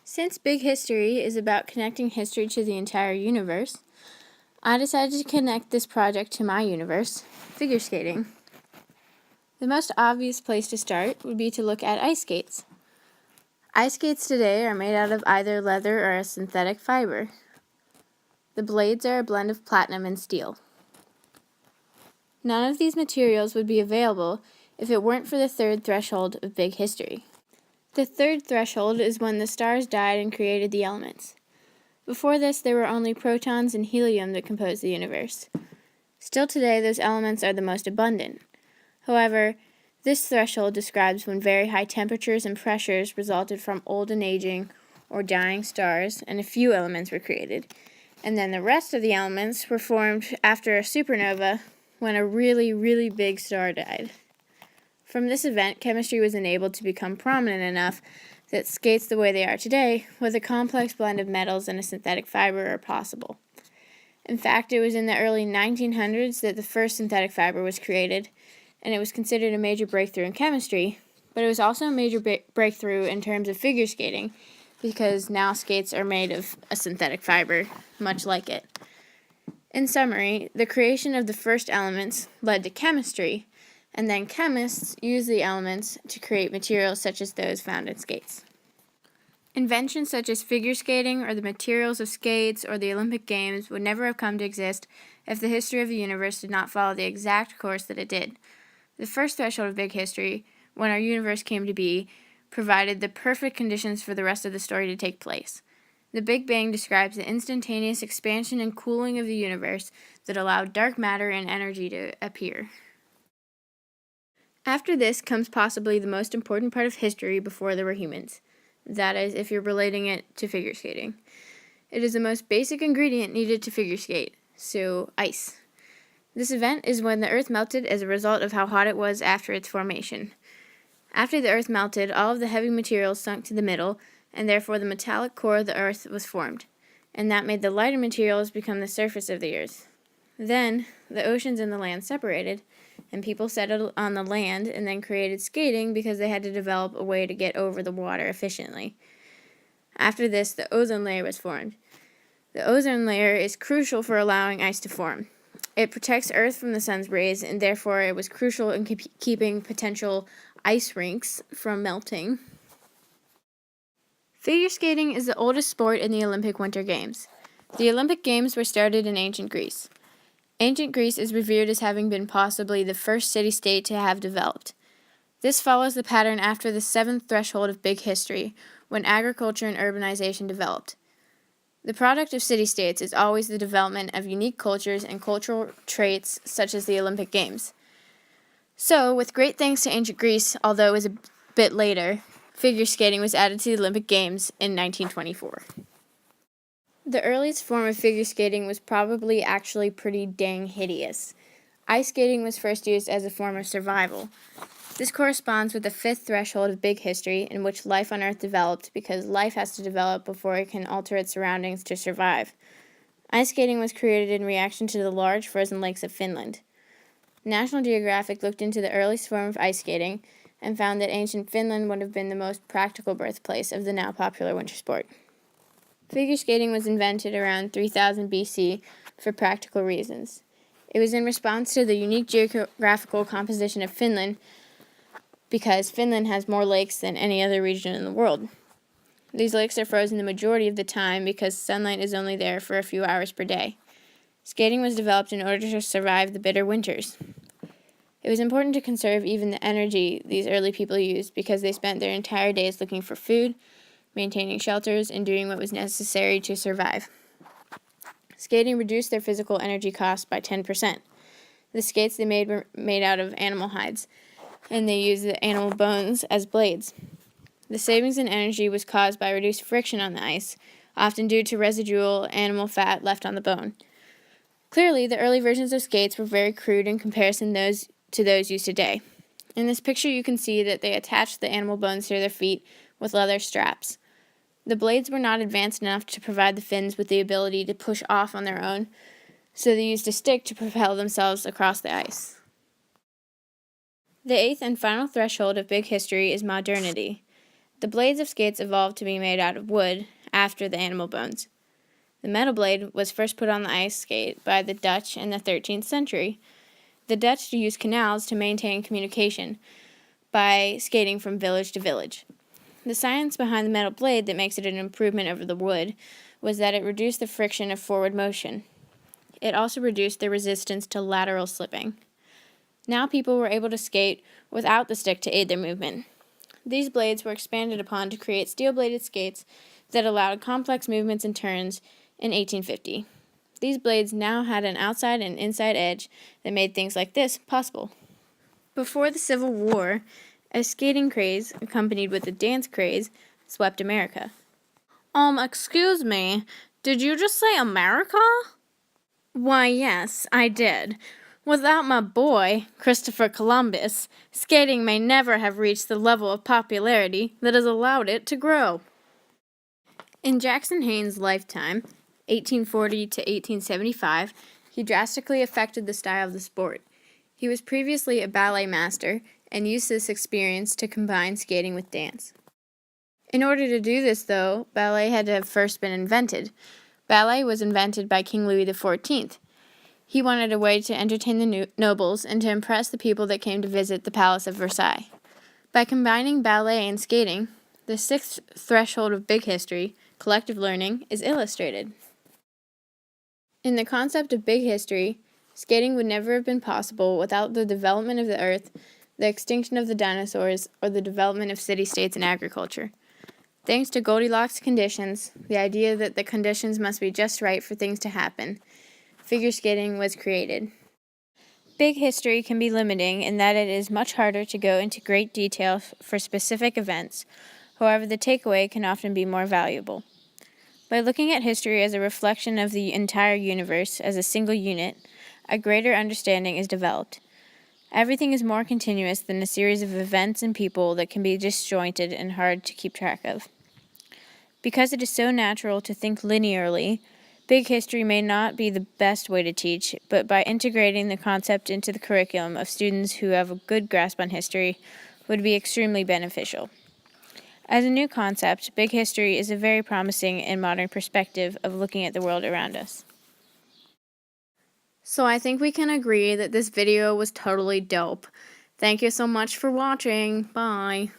Since Big History is about connecting history to the entire universe, I decided to connect this project to my universe, figure skating. The most obvious place to start would be to look at ice skates. Ice skates today are made out of either leather or a synthetic fiber. The blades are a blend of platinum and steel. None of these materials would be available if it weren't for the third threshold of Big History. The third threshold is when the stars died and created the elements. Before this, there were only protons and helium that composed the universe. Still today, those elements are the most abundant. However, this threshold describes when very high temperatures and pressures resulted from old and aging or dying stars, and a few elements were created. And then the rest of the elements were formed after a supernova when a really, really big star died. From this event, chemistry was enabled to become prominent enough that skates the way they are today, with a complex blend of metals and a synthetic fiber, are possible. In fact, it was in the early 1900s that the first synthetic fiber was created, and it was considered a major breakthrough in chemistry, but it was also a major breakthrough in terms of figure skating, because now skates are made of a synthetic fiber, much like it. In summary, the creation of the first elements led to chemistry, and then chemists used the elements to create materials such as those found in skates. Inventions such as figure skating or the materials of skates or the Olympic Games would never have come to exist if the history of the universe did not follow the exact course that it did. The first threshold of Big History, when our universe came to be, provided the perfect conditions for the rest of the story to take place. The Big Bang describes the instantaneous expansion and cooling of the universe that allowed dark matter and energy to appear. After this comes possibly the most important part of history before there were humans. That is, if you're relating it to figure skating. It is the most basic ingredient needed to figure skate, so ice. This event is when the Earth melted as a result of how hot it was after its formation. After the Earth melted, all of the heavy materials sunk to the middle, and therefore the metallic core of the Earth was formed, and that made the lighter materials become the surface of the Earth. Then, the oceans and the land separated, and people settled on the land and then created skating because they had to develop a way to get over the water efficiently. After this, the ozone layer was formed. The ozone layer is crucial for allowing ice to form. It protects Earth from the sun's rays, and therefore it was crucial in keeping potential ice rinks from melting. Figure skating is the oldest sport in the Olympic Winter Games. The Olympic Games were started in ancient Greece. Ancient Greece is revered as having been possibly the first city-state to have developed. This follows the pattern after the seventh threshold of Big History, when agriculture and urbanization developed. The product of city-states is always the development of unique cultures and cultural traits such as the Olympic Games. So, with great thanks to ancient Greece, although it was a bit later, figure skating was added to the Olympic Games in 1924. The earliest form of figure skating was probably actually pretty dang hideous. Ice skating was first used as a form of survival. This corresponds with the fifth threshold of Big History, in which life on Earth developed because life has to develop before it can alter its surroundings to survive. Ice skating was created in reaction to the large frozen lakes of Finland. National Geographic looked into the earliest form of ice skating and found that ancient Finland would have been the most practical birthplace of the now popular winter sport. Figure skating was invented around 3000 BC for practical reasons. It was in response to the unique geographical composition of Finland, because Finland has more lakes than any other region in the world. These lakes are frozen the majority of the time because sunlight is only there for a few hours per day. Skating was developed in order to survive the bitter winters. It was important to conserve even the energy these early people used because they spent their entire days looking for food, maintaining shelters, and doing what was necessary to survive. Skating reduced their physical energy costs by 10%. The skates they made were made out of animal hides, and they used the animal bones as blades. The savings in energy was caused by reduced friction on the ice, often due to residual animal fat left on the bone. Clearly, the early versions of skates were very crude in comparison to those used today. In this picture, you can see that they attached the animal bones to their feet with leather straps. The blades were not advanced enough to provide the fins with the ability to push off on their own, so they used a stick to propel themselves across the ice. The eighth and final threshold of Big History is modernity. The blades of skates evolved to be made out of wood after the animal bones. The metal blade was first put on the ice skate by the Dutch in the 13th century. The Dutch used canals to maintain communication by skating from village to village. The science behind the metal blade that makes it an improvement over the wood was that it reduced the friction of forward motion. It also reduced the resistance to lateral slipping. Now people were able to skate without the stick to aid their movement. These blades were expanded upon to create steel-bladed skates that allowed complex movements and turns in 1850. These blades now had an outside and inside edge that made things like this possible. Before the Civil War, a skating craze, accompanied with a dance craze, swept America. Excuse me, did you just say America? Why, yes, I did. Without my boy, Christopher Columbus, skating may never have reached the level of popularity that has allowed it to grow. In Jackson Haynes' lifetime, 1840 to 1875, he drastically affected the style of the sport. He was previously a ballet master and used this experience to combine skating with dance. In order to do this, though, ballet had to have first been invented. Ballet was invented by King Louis XIV. He wanted a way to entertain the nobles and to impress the people that came to visit the Palace of Versailles. By combining ballet and skating, the sixth threshold of big history, collective learning, is illustrated. In the concept of big history, skating would never have been possible without the development of the earth, the extinction of the dinosaurs, or the development of city-states and agriculture. Thanks to Goldilocks conditions, the idea that the conditions must be just right for things to happen, figure skating was created. Big history can be limiting in that it is much harder to go into great detail for specific events. However, the takeaway can often be more valuable. By looking at history as a reflection of the entire universe as a single unit, a greater understanding is developed. Everything is more continuous than a series of events and people that can be disjointed and hard to keep track of. Because it is so natural to think linearly, big history may not be the best way to teach, but by integrating the concept into the curriculum of students who have a good grasp on history would be extremely beneficial. As a new concept, big history is a very promising and modern perspective of looking at the world around us. So I think we can agree that this video was totally dope. Thank you so much for watching. Bye.